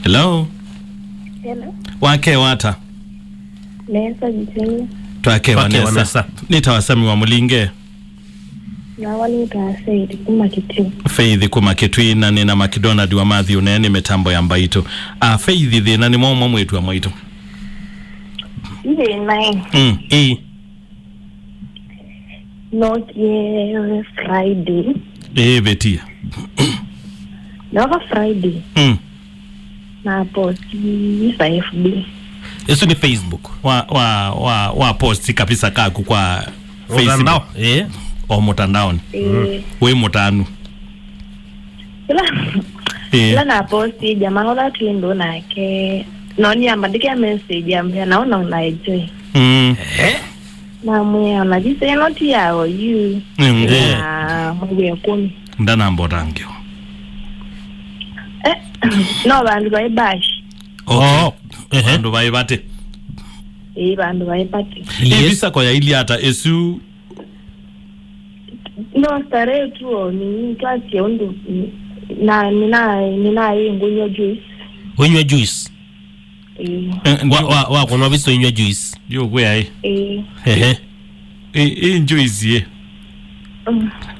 Hello. Hello. Wake wata. Nesa jitini. Twake wanesa. Nita SAMMY wa MULINGE. Na wali Faith kuma kitu. Faith kuma kitu ina nina MACDONALD wa MATHEW nene mitambo ya mbaito. Faith thina ni mwa mwetu wa mwaito. Ibe nine. No Friday. Betia. No Friday. Na post FB. Eso ni Facebook. Wa post kabisa kaku kwa Facebook. O mutandaoni. We mutanu. Ila na posti jamaa wala tuindo na ke noni ambandike message ambia naona unaenjoy. Na mwe anajise noti yao you. Mwe kuni. Ndana mbotangyo. No bandu bash. Bandu baibate. Bandu baibate. Ibisa kwa ya ili hata esu. No stare tu ni klasi ondo na nina ngunywa juice. Unywa juice. Wa kuna visto unywa juice. Yo kwe juice ye.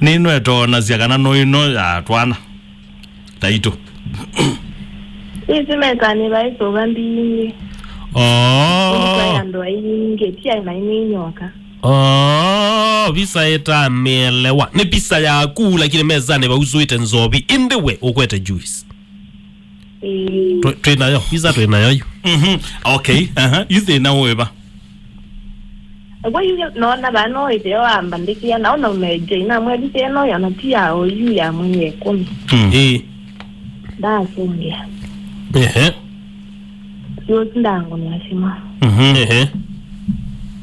Nino eto naziagana no ino ya twana. Taito. Isi mekani baiso gambi. Ndo inge tia na inyoka. Visa eta melewa. Ni pisa ya kula kile mezane ba uzuite nzobi indiwe ukwete juice. Twena yo, visa twena yo. Okay, yuze na weba. Agwa yuze naona bano ite yo ambandikia naona umeje na mwedise no ya natia oyu ya mwenye kumi. Da songia. Yo ndango ni asima.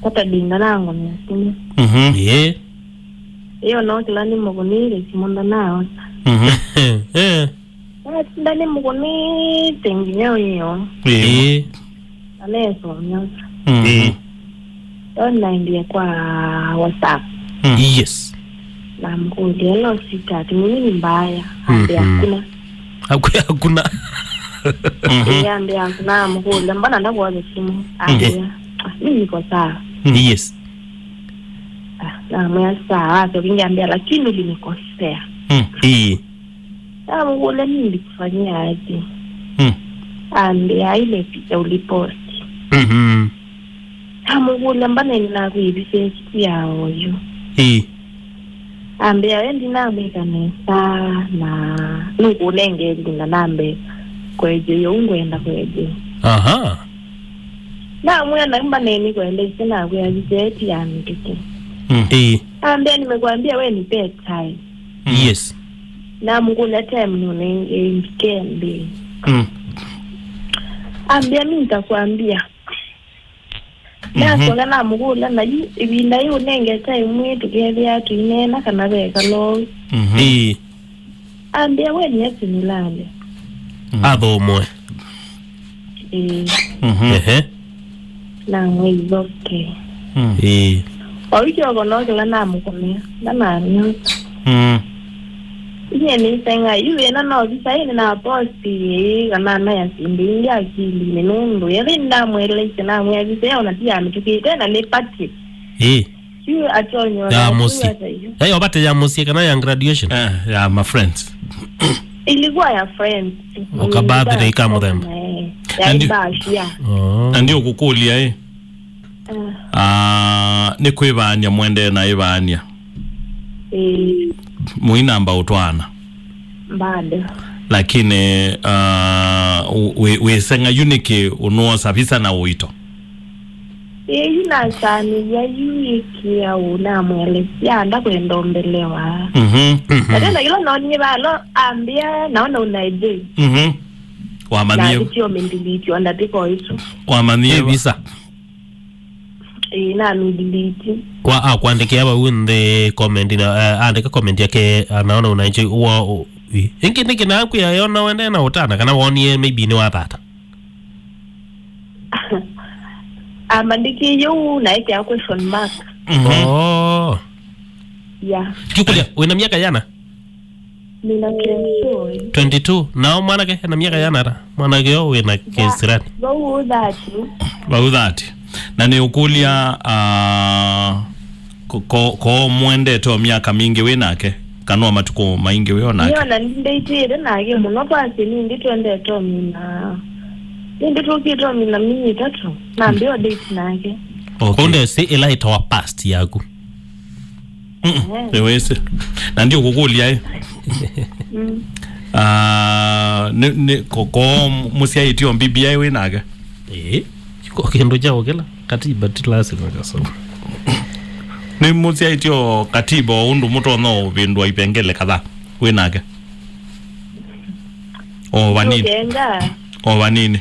Tata dinga nango ni asima. Iyo no tilani mugunire simonda nao. Ndani muguni tenginyo yo. Aneso nyosa. Naingia kwa WhatsApp. Yes. Na mgudi elo sitati mwini mbaya. Hakuna. Ambia kuna mgudi mbana ndakuwa simu. Ambia. Mimi kwa sawa. Yes. Na mwa sawa so vingiambia lakini ulinikosea. Mgudi mimi nilikufanyia aje. Ambia ile picha ulipost. Mgudi mbana ninakuibise yao yo. Ambia wendi nambe kanisa na nukulenge linda nambe kweje yo ungwenda kweje. Na mwana namba neni kwende sina kwa jeti ya mtiki. Ambia nimekuambia wewe nipe time. Yes. Na mngula time nunenge weekend. Ambia mimi nitakwambia. Na soga na mngula na ibinda yo nenge time mwetu kebya tuinena kana beka lo. Ambia wewe ni yetu nilale. Mwe. Na mwezi okay. Oicho kono kila namu kome. Na nyosa. Iye ni senga yule na visa ine na posti kana na ya simbi ya kili menundu. Yele ndamwele na mwezi sio natia mtukite na lepati. Yu atonyo. Ya musi. Wapate ya musi kana ya graduation. Ya my friends. Ilikuwa ya friends. Birthday kama them. Ndio kukulia nikwibania mwende na ibania. Muinamba utwana. Bado. Lakini we senga unique unuo sabisa na uito. Yuna sani ya unique ya unamwele ya nda kuendombelewa. Tena ilo naoni balo ambia naona unaije. Wamanie. Na sio mendeliti andiko hizo. Wamanie visa. Na mendeliti. Kwa kuandikia hapa unde comment na andika comment yake anaona unaije uwa ingine na ku yaona wende na utana kana wonie maybe ni wapata. Amandiki yo na ite question mark. Yeah. Kikulia una miaka yana? Nina 22 nao mwanake na miaka yanara mwanake yo wina kesirani Baudhati na ni ukulia ko mwende to miaka mingi winake kanwa matuko maingi wionake niona nditire nage muno pasi ndi twende to mina ndi tukito mina mimi tatu na ndio date nage konde si ila itawa past yaku wese na ndio kukulia ne ko musia itio bibi yawe naga ko kendo jao kila katiba tilasi ngakasoma ne musia itio katiba undu muto no vindwa ipengele kadha we naga wanini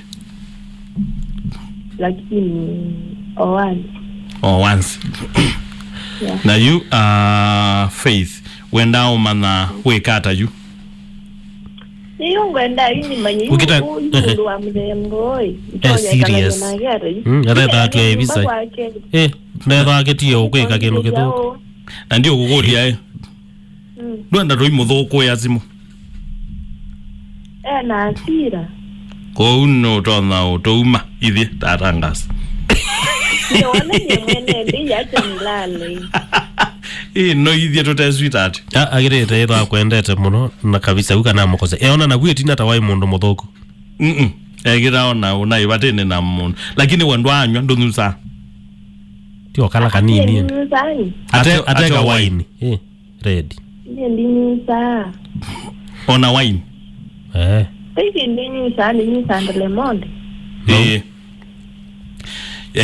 lakini once yeah. Na you Faith wenda umana wekata you ngwenda yini manyi undu wa mremboi serious ngata tu ebisa neba ketio kweka kenu ketu na ndio kugolia ndwenda roi muthoko ya simu na asira ko uno tona utuma ithi tatangas no ithi to sweetheart agirete ira kwendete muno na kabisa uka na mukose eona na gwe tina tawai mundu muthoko egira ona una ibatene na mundu lakini wandwa anywa ndunusa tio kala kanini ateka wine ready ndi nusa ona wine ndi nusa lemon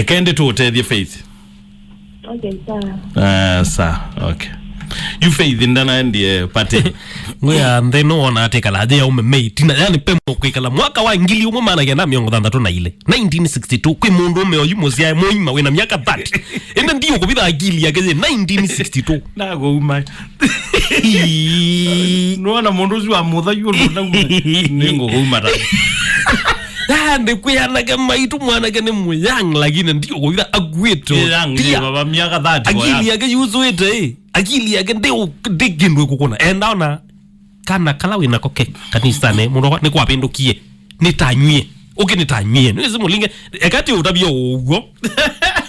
kende to tell Faith okay sir okay you Faith ndana ndiye pate ngoya ndeno ona atekala ade ume mate na yani pemo kwikala mwaka wa ngili umwe mana ya na miongo thandatu na ile 1962 kwi mundu ume oyu musia moima wina miaka 30 ende ndio kubitha agili yake 1962 nago uma nuona mundu zwa mutha yulu na ningo uma ta ande kuyana kama itu mwana kene muyang lakini ndio kubitha agweto ndio baba miaka 30 agili yake yuzoete akili yake ndio digindwe kukona endaona kana kala wina koke kanisane muno ni kwapindukie nitanywie nitanywie nizi mulinge ekati utabio ugo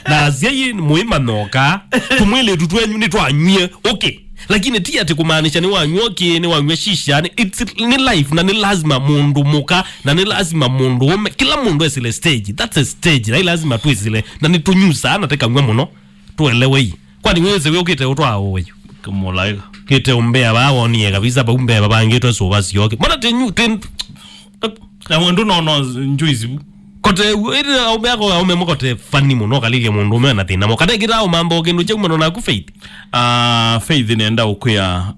na aziye muima noka tumwele tutwenyu nitwanywie lakini tia ati kumaanisha ni wanywoke ni wanywe shisha ni life na ni lazima mundu muka na ni lazima mundu kila mundu esile stage that's a stage na lazima tuisile na nitunyusa nateka ngwe muno tuelewe hii kwani wewe ukite utwa wewe kumulaika kite umbea bawonie kabisa ba umbea babangetwa so basioke mbona tenyu na mundu no njuizi kote ira umbea ko umemokote fani muno kalile mundu ume na thina mo kade gira mambo kindu che muno na ku Faith Faith nenda ukuya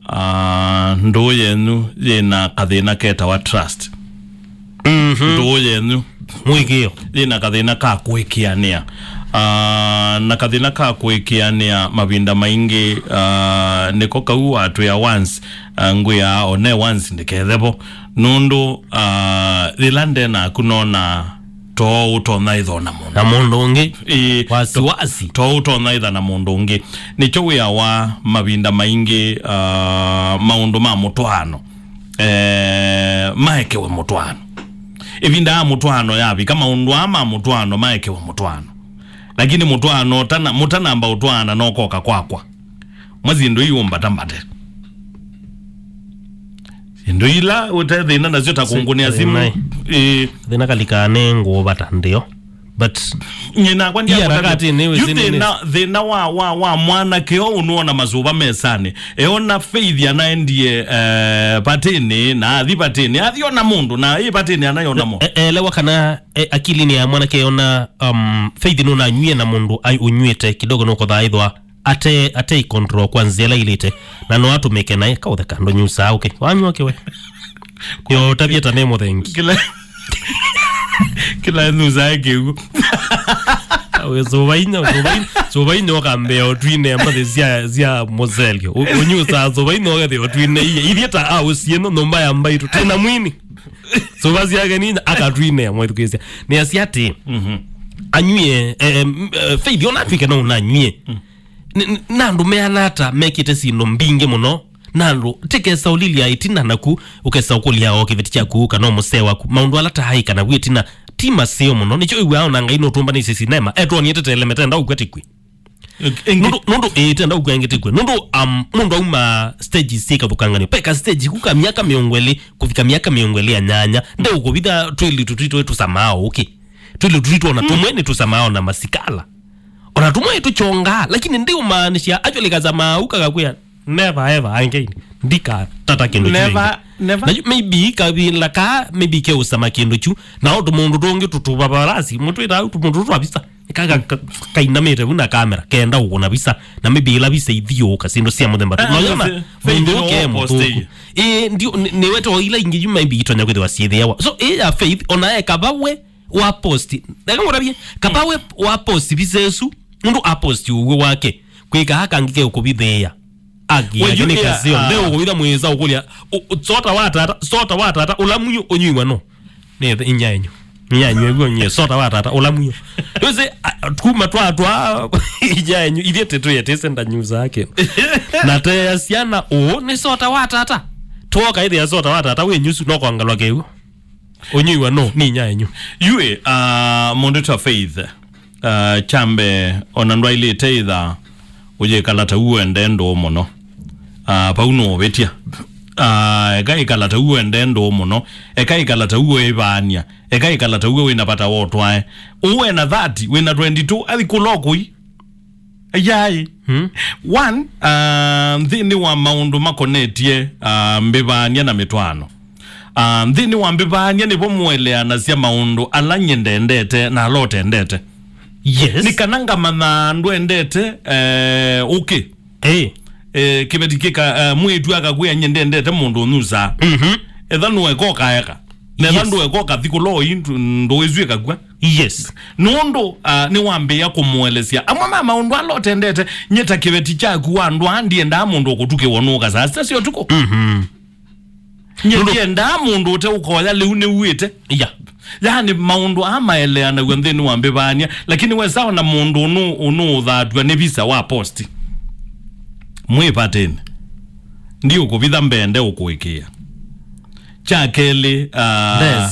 Nduu yenu yena kathina keta wa trust Nduu yenu mwikio yena kathina ka kwikiania na kathina ka kwikiania mavinda maingi niko kau atu ya once nguya one once ndikethebo nundu lilande na kunona to utona ithona mundu na mundu ungi wasi to utona itha na mundu ungi nicho wia wa mavinda maingi maundu ma mutwano maekewe mutwano ivinda mutwano yavi kama undu ama mutwano maekewe mutwano lakini mutwano mutanamba utwana nokoka kwakwa mwazindu iumba tambate ndo ila utathina nacio ta kungunia simu thina kalikane ngo batandio but nyina kwa ndia wakati ni thina wa mwana keo unuona mazuba mesane eona Faith anaendie Patini na athi Patini athiona mundu na hii Patini anayona mundu elewa kana akili ni ya mwana keona Faith nuna nywie na mundu ai unywete kidogo nuko thaithwa ate control kwanzia Niwailite na no watu meke naye kauthe kando nyusa okay wanywoke we yo tabia tanemo thengi kila nusa yake we zobaino kambe otwine ambaze zia mozelio unyusa zobaino ga de otwine idieta ausieno nomba yamba itu tena mwini sobazi yake nini akatwine amwethukisia ni asiati anywie Faith ona twike no na nywie na ndume anata mekite sino mbinge muno nalo tekesa ulilia itina naku ukesa ukulia okiveti chaku kana musewa ku maundu ala tahaika na witina tima sio muno nicho iwa ona ngaino tumba ni sinema etwo ni tete elementa nda ukwetikwi nundu tenda ukwengetikwe nundu mundu uma stage sika bukangani peka stage kuka miaka miongweli kufika miaka miongweli ya nyanya nde ukubida twili tutwito tusamao okay twili tutwito ona tumweni tusamao na masikala ona tumwe tuchonga lakini ndi umaanisha actually kazama ukagakuya never ever again ndika tata kendo never maybe kabila ka maybe ke usama kendo chu na oto mundu donge tutuba barasi mutu ita mundu twabisa kaga kainamete una kamera kenda ukona bisa na maybe ila bisa ithio kasindo sia muthemba no yona mundu ke mutu ndio ne weto ila ingi maybe itonya kwetwa siethia so ya faith ona ekabawe wa post daga ngorabie kabawe wa post bisesu mundu apost uwe wake kwika haka ngike ukubithia agi ni kazio leo kuida mweza ukulia sota watata ulamunyo onywa no ne inyanyo ego nye sota watata ulamunyo yose tukuma twatwa inyanyo idete tu yetese nda news yake na te asiana ne sota watata toka ile ya sota watata we news no kwangalwa keu onywa no ni inyanyo yue mundu ta faith chambe ona Niwailite itha uje kalata uende ndo muno pauno betia eka ikalata uende ndo muno eka ikalata uwe bania eka ikalata uwe winapata wotwae uwe na 30 wina 22 ali kulokui ayai one thini wa maundu makonetie mbibania na mitwano thini wa mbibania nipo mweleana cia maundu ala nyendendete na alote ndete. Yes. Ni kananga manandu endete okay. Kibetikika mwetu akakuya nyendendete mundu nuza. Ethanu ekoka eka. Nethandu ekoka thikulo intu ndo ezwe kagwa. Yes. Nondo ni wambe ya kumwelesia. Amama maundu alote ndete nyeta kibeti chaku wandu andi enda mundu okutuke wonuka sasa sio tuko. Nyeti enda mundu ute ukoya leune uite. Yeah. Yani maundu ama eleana wendeni wambe bania lakini wezao na mundu unu thatwa ne visa wa posti mwe Patini ndio kubitha mbende ukuikia chakeli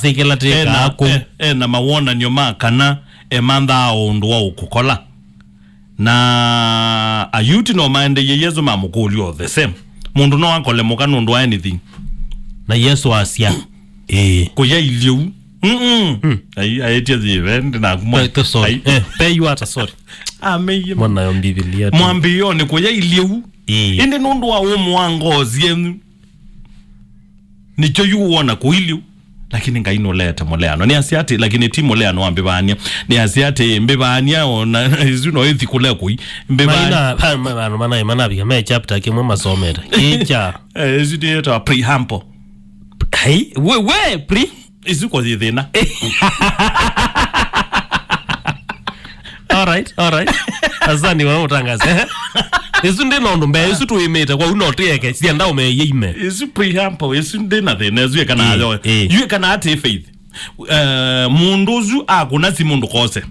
zikela teka ako na mawona nyoma kana emanda ondu wa Ukolela na ayuti no mande yeyezo mamukulio the same mundu no akole mukano ndo anything na Yesu asia kuya iliu I tell the event na kumwa pay you ata sorry mwana yo Biblia mwambio ni kuya iliu inde nundu wa umwangozi yenu nicho yuona kuiliu lakini ngaino leta moleano ni asiati lakini ti moleano ambibania ni asiati mbibania ona izuno ithi kule kui mbibania mana biga me chapter kimwe masomera kicha izuno preamble hey we pre izuko thina all right azani wa utangaza isu ndino ndo mbe isu tuimeta kwa unotieke sienda umeyeime isu preamble isu ndina thina isu kana ayo yue kana ate faith munduzu akuna si mundu kose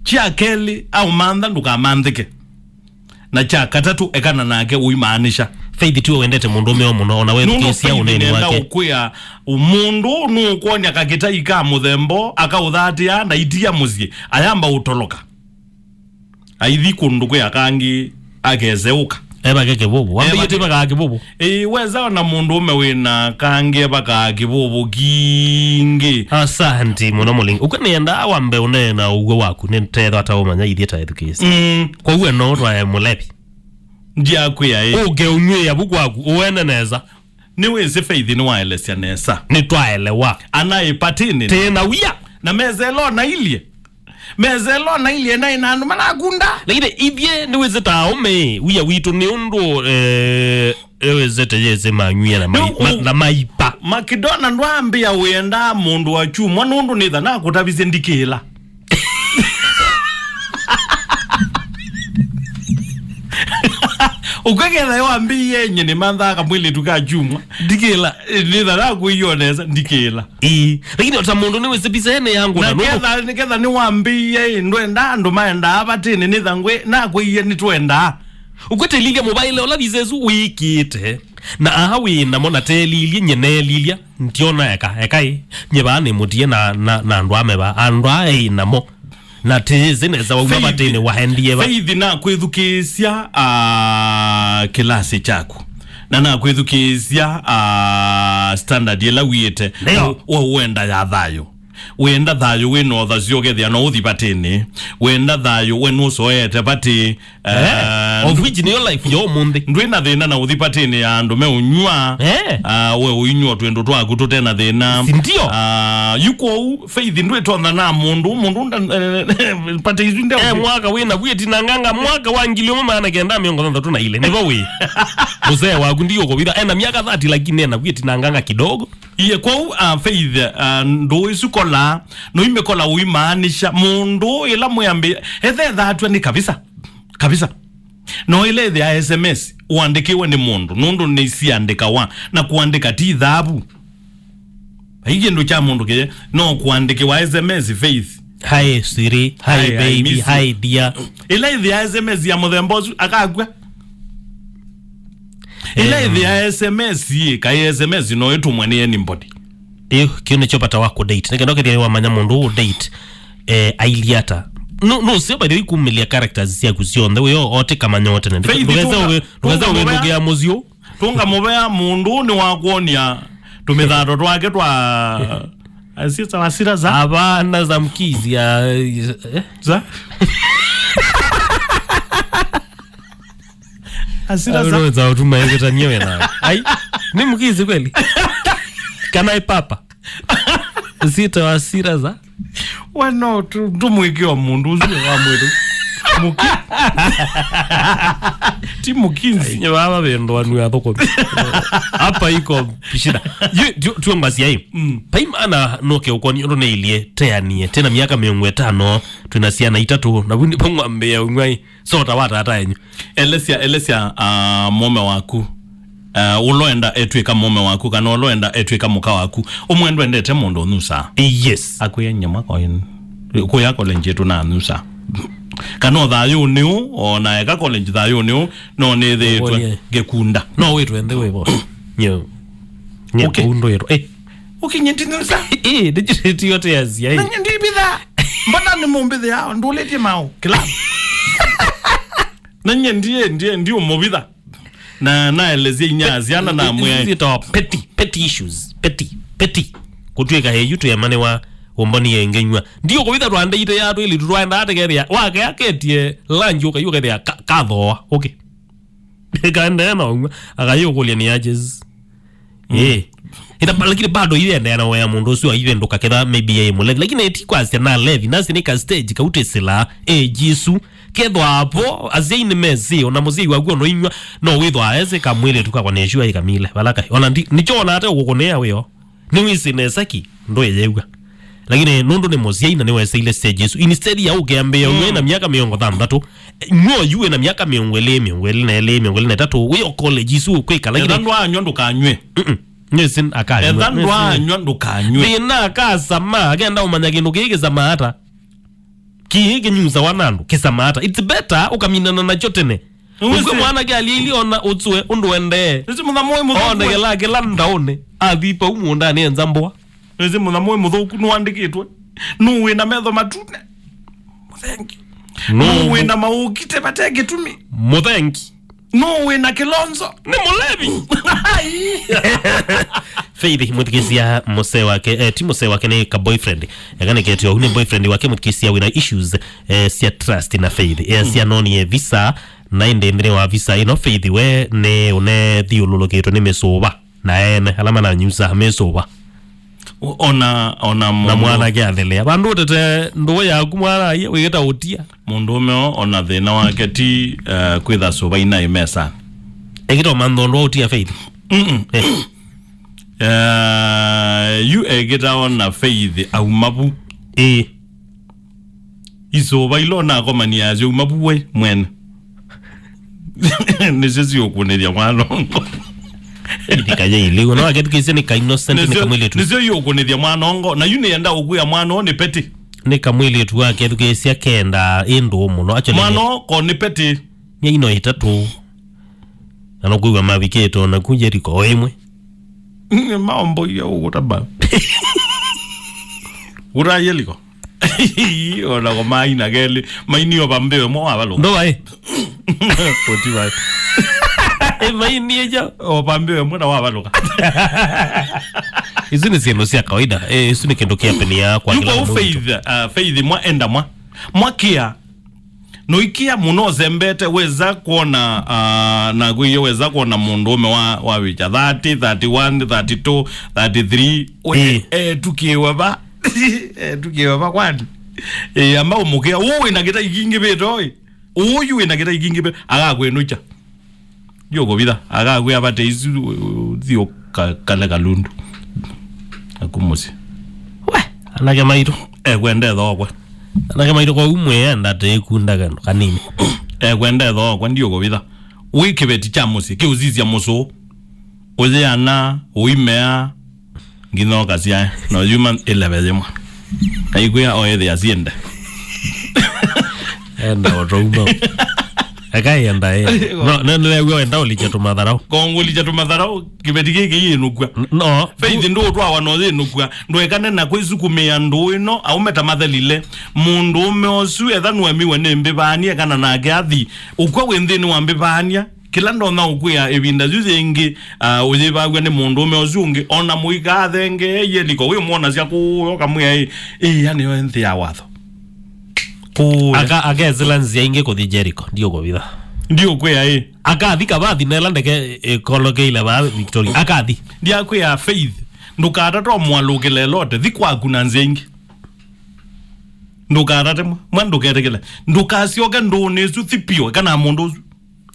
chia keli au manda nduka mandike na cha katatu ekana nake uimaanisha faith tu wendete mundu meo muno na wewe kesi au nini wake ukuya umundu nukonya kakita ika muthembo akauthatia na itia muzie ayamba utoloka aithi kundu kwa kangi agezeuka eba keke bobo wambi yete baka kibobo weza na mundu ume wina kangi baka kibobo kingi asante muno mulingi ukanienda wambe unena uwe waku nentetho ataumanya ithieta education kwa uwe no twa mulepi ndia kuya uge unywe ya buku waku uwene neza niwe se faith ni waelesia nesa ni twaelewa anaye Patini tena uya na mezelo na ilie na inandu managunda lakini ibye niweze taome uya witu ni undu ewezete yeze manyuya na maipa MACDONALD ndwambia wenda mundu wa chumwa nundu nitha na kutabize ndikila ukegela yawambiye nyene mantha akamwili tukachumwa ndikila nitha na kuioneza ndikila lakini ota mundu niweze bisa ene yangu na niketha niwambiye ndwenda andu maenda Patini nitha ngwe na kuiye nitwenda ukwete linga mobile ola bizezu wikite na ahawi na mona te lilia nyene lilia ntiona ekai nyebane mutie na ndwa meba andwa namo na tezene za wabatene wahendie ba faith na kwithukisia kilasi chako na kwithukisia standard yela wiete wenda ya thayo wenda thayo we no thazio gethia no uthi Patini wenda thayo we no soete pati of which in your life yo munde ndwina thina na uthi Patini andu me unywa we unywa twendo twaku tutena thina sindio yuko faith ndwetona na mundu pati izinde mwaka we na bweti na nganga mwaka wa ngilio maana kenda miongo ntatu na ile never we mzee wangu ndio ko bila ena miaka 30 lakini na bweti na nganga kidogo iye kwa faith ndo isukola no imekola uimaanisha mundu ila muyambi ethe thatwe ni kabisa no ile the SMS uandikiwe ni mundu nundu ni siandika wa na kuandika ti dhabu hiki ndo cha mundu kije no kuandikiwa SMS faith hi Siri hi baby hi dear ile the SMS ya muthembozu akagwa ile the SMS ka SMS no etumwe ni anybody kione chopata wako date nike ndoke wa manya mundu date ailiata no sio bado ikumilia characters cia kusionde we ote kama nyote ndio ndugaza ya muzio tunga mubea mundu ni wakuonia tumithado twake twa asita wasira za abana za mkizi ya za asira za utumaegeta nyewe na ai ni mkizi kweli kana ipapa sita wasira za wano tumwekeo mundu uzwe wa mwetu muki ti mukinzi nyaba bendo wanu ya thoko hapa iko pishida tu ngasi yai paimana noke ukoni ndo neilie teanie tena miaka 5 tunasiana 3 na bundi pongwambe ya ungwai sota wata hata yenyu elesia mume waku uloenda etwika mume waku kana uloenda etwika muka waku umwendo endete mundu nusa yes akuya nyama ko yako lenjetu na nusa kana thayo niu ona eka college thayo niu no ne the gekunda no we twende we bo nyo okay undo yero ukinyendinza dijiti yote yazia na ndibitha mbona ni mumbithe yao ndulete mao kila na ndio mubitha na elezia inyaziana na mwe petty issues petty kutweka he yutu ya mane wa ombani yengenywa ndio ko bitha rwanda ite ya twili rwanda ategeria wake aketie lanjo yuka ya kathoa okay kanda na akayo ni ages ita lakini bado ile ndio anaoya mundu sio ile ndo kakeda maybe yeye mule lakini eti kwa sana levi nasi ni ka stage ka utesela jisu kedwa hapo azaini mezi ona muzi waguo no inywa no withwa eze kamwile tukakwa neshua ikamile balaka ona nichona hata ukokonea weyo ni wisi nesaki ndo yeyeuga lakini nundu ni moziaina ni wese ile stage Yesu instead ya ugeambe ywe na miaka 3 nyo yue na miaka 3 we college Yesu kweka lakini ndo anyondo kanywe nyesin akanywe ndo anyondo kanywe bina kasama agenda umanyagindu kigizama hata kige nyuza wanandu kisama hata it's better ukaminana na chotene uko mwana gali ili ona utswe undwende nisi muthamoe muthuku ona gelage landaone athipa umunda ni nzamboa nisi muthamoe muthuku nuandikitwe nuwe na metho matune muthengi nuwe na maukite batege tumi muthengi nuwe na kilonzo ni mulevi Faith mutikisia mose wake ti mose wake ni ka boyfriend yakane ketio hune boyfriend wake mutikisia wina issues sia trust na Faith sia noni visa na inde wa visa ino Faith we ne une thiululukitu ni mesoba na ene alama na nyusa mesoba ona na mwana gyathele bandu tete ndo ya kumwana ye wigeta utia mundu umeo ona thina wake ti kwitha soba ina imesa egito mandondo utia Faith you egeta ona Faith au mabu isoba ilona komani azo mabu we mwene nesesi okuneria mwanongo ndikaje ile no agetukise ni ka innocent ni kamwili tu nisio yokunethia mwanongo na yune yenda ukuya mwano ni peti ni kamwili tu agetukise kenda indu muno actually mwano ko ni peti ni ino itatu Anakuwa mabiketo na kujeriko oimwe. Mambo ya utaba. Urayeliko. Ona ko maina gele maini obambe mo abalo. Ndo wae. Potiba. Maini eja Obambe mo na wabalo. Izini sio sia kawaida. Isuni kendo kia penia kwa kila mtu. Faith mwa enda mwa kia. No ikia muno zembete weza kuona na guyo weza kuona mundu ume wa wicha 30, 31, 32, 33 tukiwa ba tukiwa ba kwani ambao mukia uwe na kita ikingi betoi uyu ina kita ikingi be agakwenucha yoko bida agakwe abate izu zio kale kalundu akumusi we anake maito kwende thokwe anake maito kwa umwe ndate kundaga kanini kwende thokwe ndio gobitha wikibeti cha musi kiuzizia muso oze ana uimea ngino kasia no human 11 mwa aiguya oethe asiende enda otouma akai enda no nlewe enda olicha tumatharau kongo licha tumatharau kibeti giki yinukwa no Faith ndo twa wano yinukwa ndo ekane na kwizukumia Nduu ino au metamathelile mundu ume osu ethanwe miwe nembe bania kana nake athi ukwa wendeni wa mbebania kila ndo na ukuya ebinda zuzengi uzibagwe ne mundu ume ozungi ona muika thenge yeliko we muona cia kuyoka muya yani yo nthi ya watho aga ezelanzia inge ko Jericho ndio ko bitha ndio kuya akathika bathi nela ndeke kolokeile ba Victoria akathi ndia kuya Faith ndukata to mwalukile lote thikwaku na nzengi ndukata mwandukerekele ndukasyoka ndonezu thipio kana mundu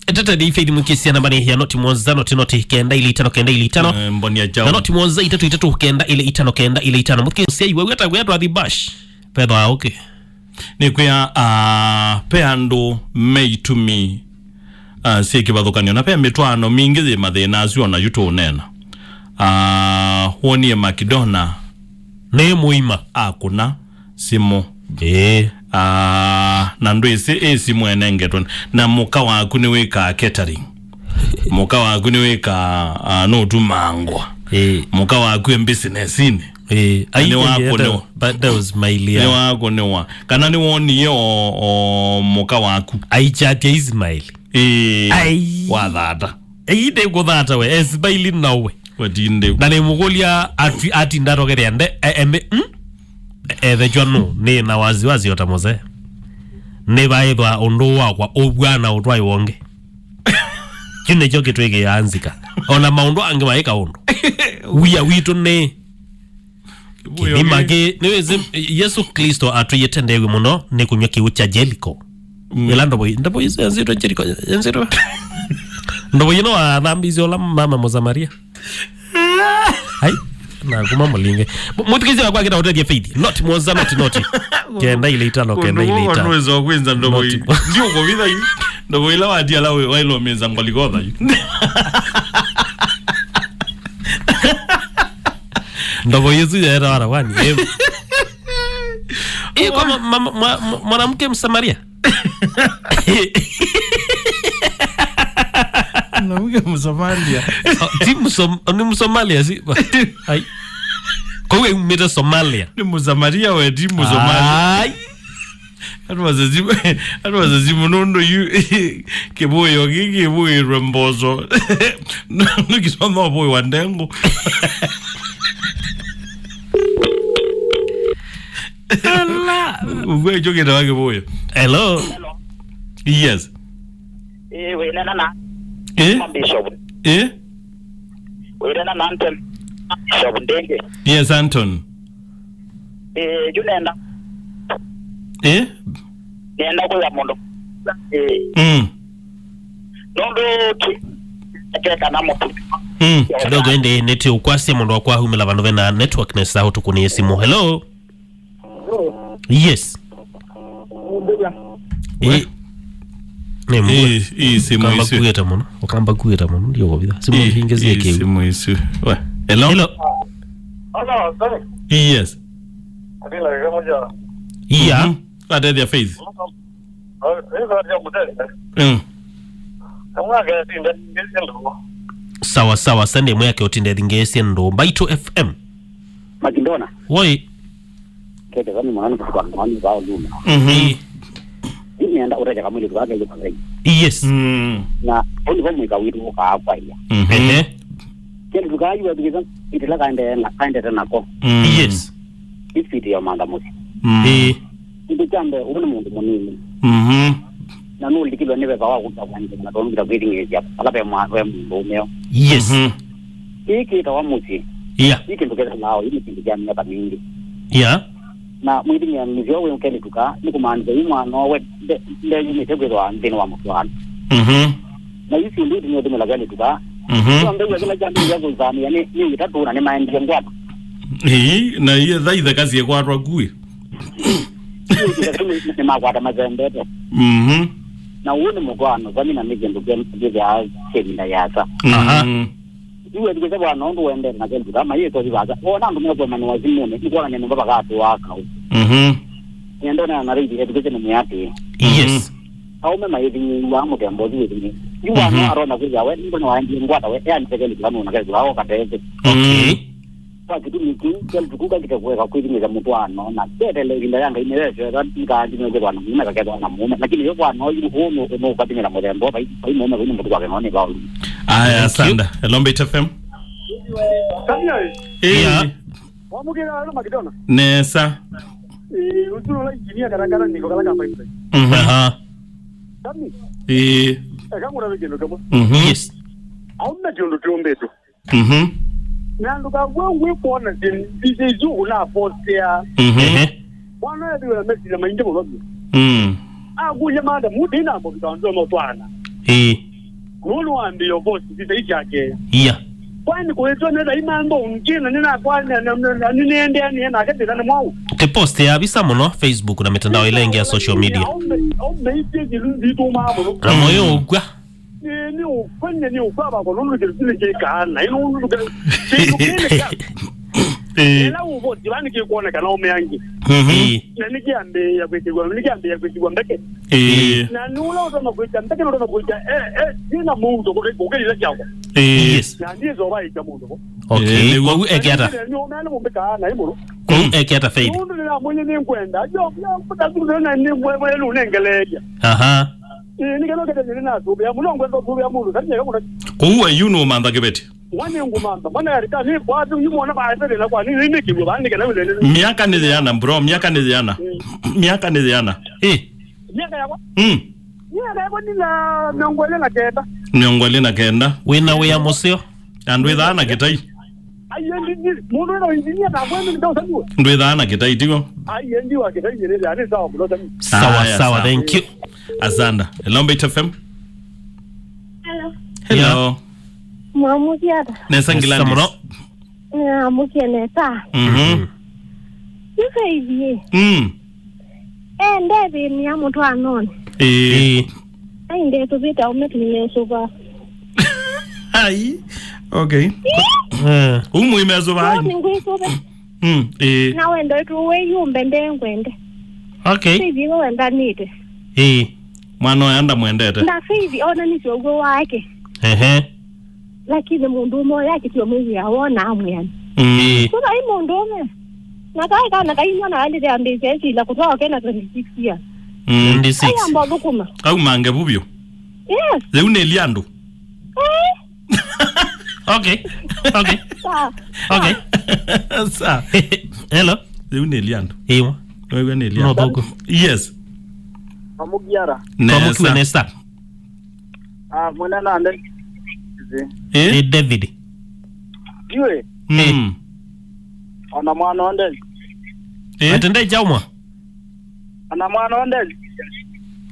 etata di Faith mukisia na bani ya noti mwanza noti kenda ile 5 kenda ile 5 mboni ya jao na noti mwanza 3 kenda ile 5 kenda ile 5 mukisia iwe weta gwa bash pedwa okay ni kuya peando mei to me siki bathukanio na pe mitwano mingi thi mathina acio na yuto nena honie MACDONALD ne muima akuna simo na Nduu isi mwenengetwa na muka waku ni wika catering muka waku ni wika no tumangwa muka waku business ini ni wako no but that was my lia ni wako no kana ni woni o muka waku aichate Ismail wathata ide gothata we Ismail nawe wadinde na ni mugolia ati ndarogere ande embe the jono ni na waziwazi otamoze ne baidwa Nduu wakwa obwana utwai wonge kine choke twege yanzika ona maundu ange maika undo wiya witu ne image niweze Yesu Kristo atuyetendewe muno ne kunywa kiucha Jericho elando boy ndabo yanzito Jericho yanzito ndabo yino adhambi zola mama Mozamaria hai na kuma mulinge mutikizi kwa kita hotel Faith not mwanza not kenda ile 5 kenda ile 5 unaweza kwenza ndo boy ndio kwa vida hii ndo boy la wadia la wailo menza ngoligodha ndo boy Yesu era warawani kwa mwanamke Msamaria na uge Msomalia ni Msomalia si ai kwa umeta Somalia ni Msamaria we di Msomalia Atwa zimu nondo yu kiboyo gigi boy rembozo nukisoma boy wandengo Allah ugwe joge na wage boy hello yes we na Bishop we na Anton Bishop Ndenge yes Anton junenda nenda kwa mondo nondo teka na moto kidogo ende neti ukwasi mondo kwa humela vanove na network nesa ho tukuni simu hello yes simu isu kueta mono okamba kueta mono ndio gobida simu hingezie ke simu isu we hello hello yes adila gamoja iya ade dia Faith Kamwa ga tinda ngesindo. Sawa sawa sande mwake utinde ngesindo. Baito FM. Makindona. Woi. Kete kama mwana kwa mwana bao luma. Ini anda uraja kama ile kwa ile kwa. Yes. Na oni kwa mwika wiru kwa hapa ya. Kile tukayu wa bigiza itila kaende tena ko. Yes. Ifiti ya manda musi. Itu chambe ubona mundu munini. Na no likilo nebe bawa kutabanje na ndo ngira breeding ya ala pe mwa mundu meo. Yes. Iki tawa musi. Yeah. Iki ndokeza nao ini kindu jamii hapa mingi. Yeah. Na mwidi ya mzio we ukeli tuka ni kumanda imwana we nde yini tebero andino wa mutwana. Na yisi ndio ndio ndio la gani tuka. Kwa mbele kila jambo yangu zani yani ni tatu na ni maendeleo ngwapo. Na hiyo dhaidha kazi ya kwatwa kui. Ni magwada mazembeto. Na uone mugwano zani na mije ndugu ya senda yasa. Iwe ndike bwana ndo wende na kile kama hiyo tozi baza. Ona ndo mwe kwa manu wazimu ni kwa nene baba gato waka. Ndio na ridi education ni yake. Yes. Au mema hivi wa mu tembo hivi. Yuwa no arona kuja we ndo na wandi ngwada we yani tekeli kama na kile wao katete. Okay. Kwa kitu ni kile tukuka kitakuweka kuitimiza mtwano na tele ile yanga imelezwa radi kandi ndio bwana mimi kakeza na mume lakini hiyo bwana huyu huo no katimela modembo bai mume huyu mtu wake naone bao. Aya sanda Lombe FM. Yeah. Wamukira alo makidona. Nesa. Utuno la engineer karakara niko kala kapa hivi. SAMMY. Kama unaweza kama. Yes. Au mnajondo tuombeto. Nando ka wewe kuona DJ Zulu na postia. Bwana ndio amesema maingi mbogo. Kuja mada mudi na mbogo ndo motwana. Nulu ambio boss sisi yake. Yeah. Kwani kuletwa nenda imando ungina nina kwani na niende yani na kete na mwao. Kupost ya bisa muno Facebook na mitandao ile ya social media. Au meite dilundi to mabo. Ramoyo ugwa. Ni ufanye ni ufaba kwa nulu kile kana ino nulu kile. Ela uvo divani ke kuona kana umeangi. Na nikiambe ya kwetigwa mbeke. Na nula utama kuita mbeke ndo kuita sina mundu kokeli chako. Yes. Na ndizo bai cha mundu. Okay. Wewe ekiata. Ni omana mumbeka na imuru. Kwa ekiata faith. Mundu na mwenye ni kwenda. Jo, kutakuza na ni mwewe lunengeleja. Ni kano kete na tube ya mulongo ndo tube ya mundu. Sanje kama Kwa yuno manda gebeti. Wani ngumamba bana yarika ni kwatu yimona baatele na kwa ni kibu bani kana wile miaka ni yana bro miaka ni yana miaka yakwa miaka yakwa ni na nyongole na kenda wina we amosio andwe dhana kitai ayendi mundu no engineer na kwenda ndo sabu ndwe dhana kitai tiko ayendi wa kitai yele ani sawa bro sawa thank you Azanda Lombe FM. Hello. Mwamukiata. Nesa ngilani. Samuro. Mwamukia nesa. Yuka hivi. Ndebe ni ya mtu anone. Nde tupita umetu nimesoba. Hai. Okay. Umu imesoba hai. Ninguisoba. Na wendo tuwe yumbe ndengwende. Okay. Hivi wenda nite. Mwana yanda mwendete. Na hivi ona ni jogo wake. Lakini mundu mo yake tio mwezi yaona amuyani. Kuna hii mundu me. Na kai mwana alide ambezi la kutoa kena 26 years. 26. Aya mbago kuma. Au mange bubyo. Yes. Zeune eliando. Okay. Sa. Hello. Zeune eliando. Ewa. Wewe ni eliando. Yes. Amugiara. Nesa. Mwana na ande. David. Yue. Ana mwana onde. Atende jauma. Ana mwana onde.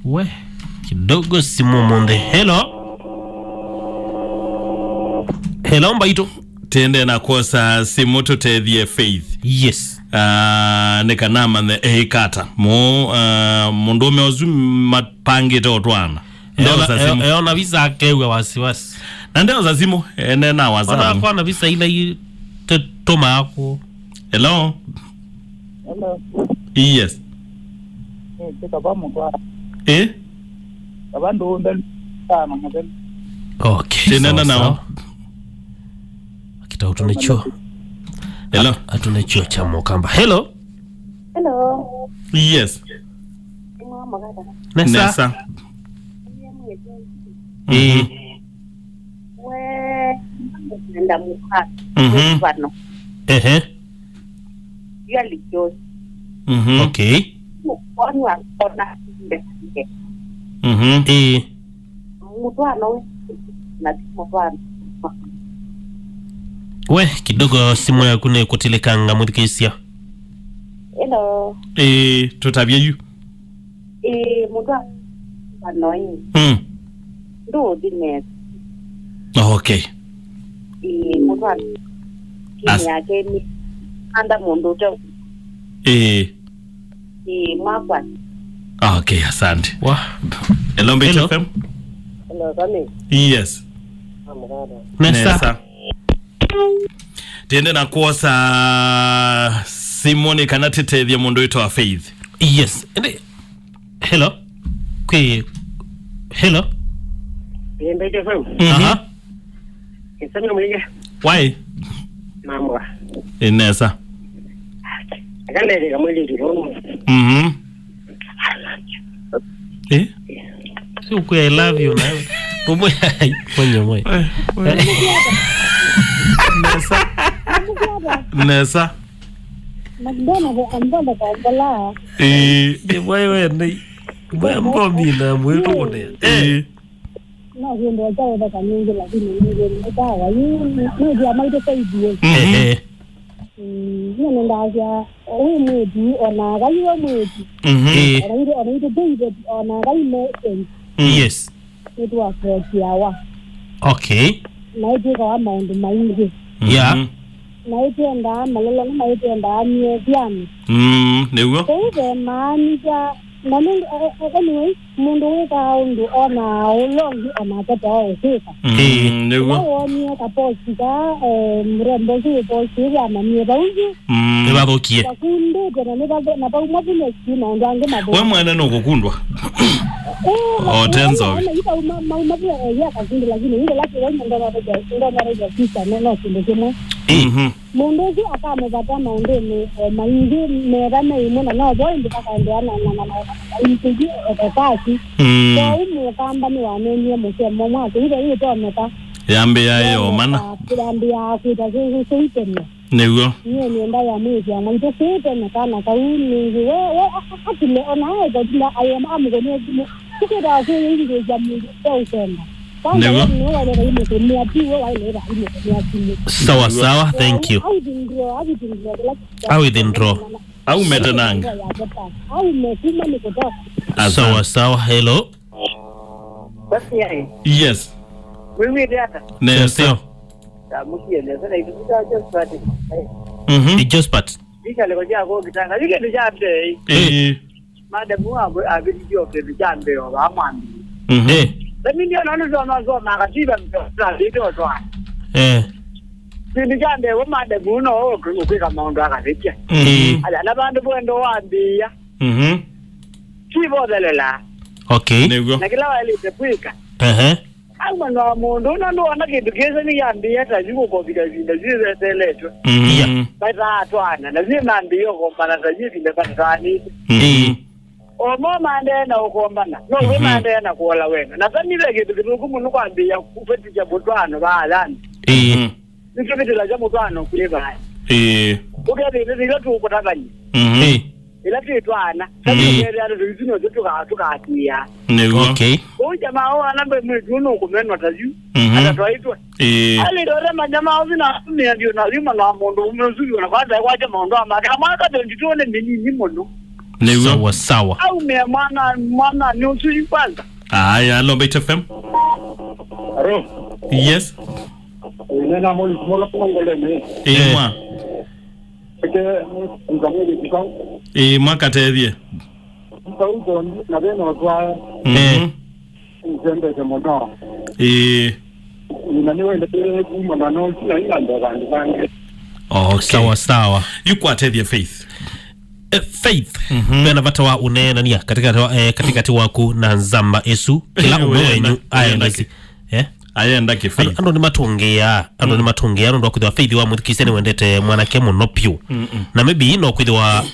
We. Kidogo simu monde. Hello mbaito. Tende na kosa simu tutethie faith. Yes. Nekanama the kata. Mundu meozu mapange totwana. Eona visa kewe wasiwasi. Na ndio za simu na wazana. Ona kwa na visa ile toma yako. Hello. Yes. Kaba mu kwa. Abandu ndel sana model. Okay. Tinenda nao. Kita utunecho. Hello. Atunecho cha mokamba. Hello. Hello. Yes. Nessa. Nenda muka. Wano. Yali jos. Okay. Wano akona mbe. Mutwano na mutwano. We kidogo simu yako ne kutilekanga muthikisia. Hello. Tutabye yu. Mutwano anoi. Nduu dine. Okay. Mutwano. Kinya keni anda mundu to. Mwakwa. Okay, asante. Wa. Hello, Mbito FM. Hello, Sammy. Yes. Nessa. Tiende na kuosa Simone kanatete vya mundu wetu wa Faith. Yes. Hello. Hello. Mbito FM. Kisema Mulinge. Why? Mambo. Nessa. Akande kama ile ndio. Uku I love you na. Umo mwenye. Nessa. MACDONALD ambao kaongola. Wewe ni mambo mina mwetu ne. Na hiyo jao da kaningi lakini ni dawa hii ndio maito saidie. Nenda ya huyu mwezi ona gaiwa mwezi. Anaitwa David ona gaime. Yes. Ndio akokiawa. Okay. Na hiyo kwa maundu maingi. Yeah. Na hiyo nda malolo na hiyo nda miediani. Newo. Kwa maana na anyway mundu weka undu ona ulongi ona tata ofika. Newo. Ni kaposti ka mrembo si posti ya mami bauji. Baba ukie. Kunde kana ne baba na baba mabune sina ndange mabo. We mwana no kukundwa. Tenzo. Ila mabune ya kakundi lakini ile laki wewe ndo na reja kisa neno kindekemo. Mundu si akamepata maondeni maingi merana imona na boy ndika kaendeana na impigi ekasi. Kwa umu kamba ni wanenye msemo mwake ile to ameta. Yambe yayo mana. Yambia kuita sisi Newo. Ni nda ya mwezi ya mwezi sisi kana kauni wewe atile ona hizo bila ayema amgoni kikira sisi ndio jamii kwa usenda. Newo. Sawa, thank you. Au metananga. Sawa, hello. Yes. Wewe data. Nessa. Mukie nessa na ituka just part. Just part. Ikale koja go kitanga. Ike dijambe. Madamu abidio kijambe wa amani. Mimi ndio naona makatiba mtasa ndio toa. Kijambe wa madamu no ukika maondo akafikia. Ala nabantu bwendo waambia. Kibodelela. Okay. Na kila wale tepwika. Alma no mundu ndo anakindu kese ni yambia tajibu kwa bidazina zize teleto. Baita atwana na zima ndio kompana tajibu ndepatani. Mama ndena ukombana. No we mandena kuola wena. Na samile kitu kitukumu nukwambia kufetisha botwano balani. Nikifiti la jamu twano kuleva. Ukebe ndilo tukutabanye. Ila twitwana. Samile ya ndizino tukatia. Okay. Jamaa anambe mjuno kumenwa tajibu. Atatwaitwa. Ali dore majamaa uzina ndio nalima na mondo umezuri na kwanza kwaje mondo amaka mwaka 22 ni mondo. Sawa. Au mwana ni usuri kwanza. Aya, Lombe FM. Yes. Nena mola pongole me. Mwa. Ngameli kikao. Mwaka tevye. Sauzo na beno kwa. Nzembe de mono. Ninaniwe ndio kuma na no sina ila ndo bangi. Okay. Sawa. Yuko atevye Faith. Faith bena batawa unena nia katika waku na nzamba esu kila umenyu ayendazi ayenda ki faith ando ni matongea ndo kwithwa faith wa muthikise ni wendete mwanake muno pyu na maybe no kwithwa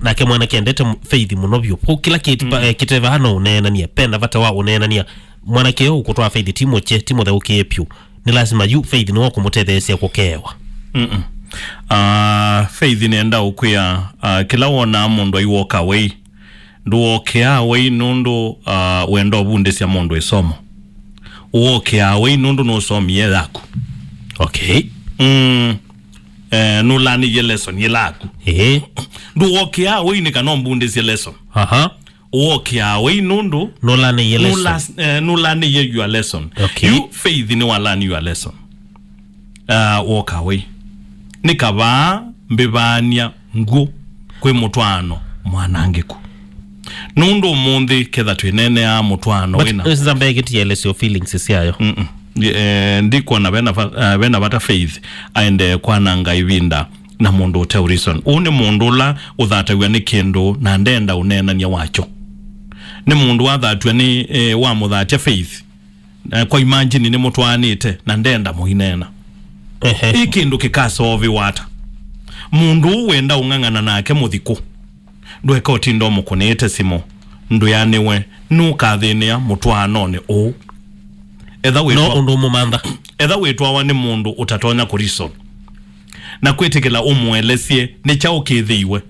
nake mwanake endete faith muno pyu ko kila kiteva hano unena ni penda vata wa unena ni mwanake yo kutwa faith timo the okay pyu ni lazima you faith ni wako mutethesia kukewa faith ni enda ukuya kila wona mundu iwoka away nduokea away nundu wendo bunde sia mundu isomo uokea away nundu no somie yako okay nulani ye lesson yelaku nduokea away ni kanombunde sia lesson uokea away nundu nulani ye lesson nulani ye your lesson you faith ni walani your lesson walk away nikaba mbibania ngu kwe mutwano mwanangeku nundu mundi ketha twinene ya mutwano wina but nzambe geti yele your feelings siayo ndiko na bena bata faith aende kwananga ivinda na mundu teorison une mundu la uthatagwa ni kindu na ndenda unenania wacho ni mundu wathatwa ni wa muthatia faith kwa imagine ni mutwanite na ndenda muinena ikindu kikasovi wata mundu wenda ungangana nake muthiku ndweka utindo mukunite simo ndu yaniwe nukathinia mutwano ni o etha witwa no undu mumanda etha witwa wa ni mundu utatonya kuriso na kwitikila umwelesie ni chao kithiwe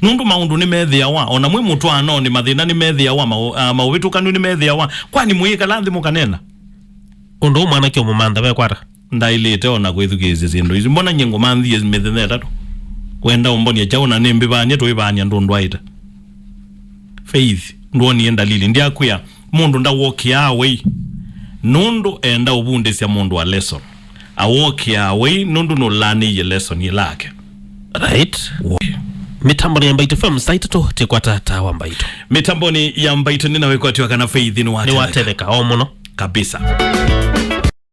nundu maundu ni methia wa ona mwi mutwano ni mathina ni methia wa mawitu kanu ni methia wa kwani muika lanthi mukanena undu mwana kyo mumanda we kwara ndailite ona kwithukize zindu izi mbona nyengo manthi methene tatu wenda umbonia chaona nimbi banye twibanya ndundu aita faith ndoni enda lili ndiakuya mundu ndawokia away nundu enda ubunde sia mundu wa lesson awokia away nundu no lani ye lesson yelake right mitamboni ya Mbaito FM site to tekwata tawa Mbaito mitamboni ya Mbaito ninawe kwa tiwa kana faith ni wateleka omuno kabisa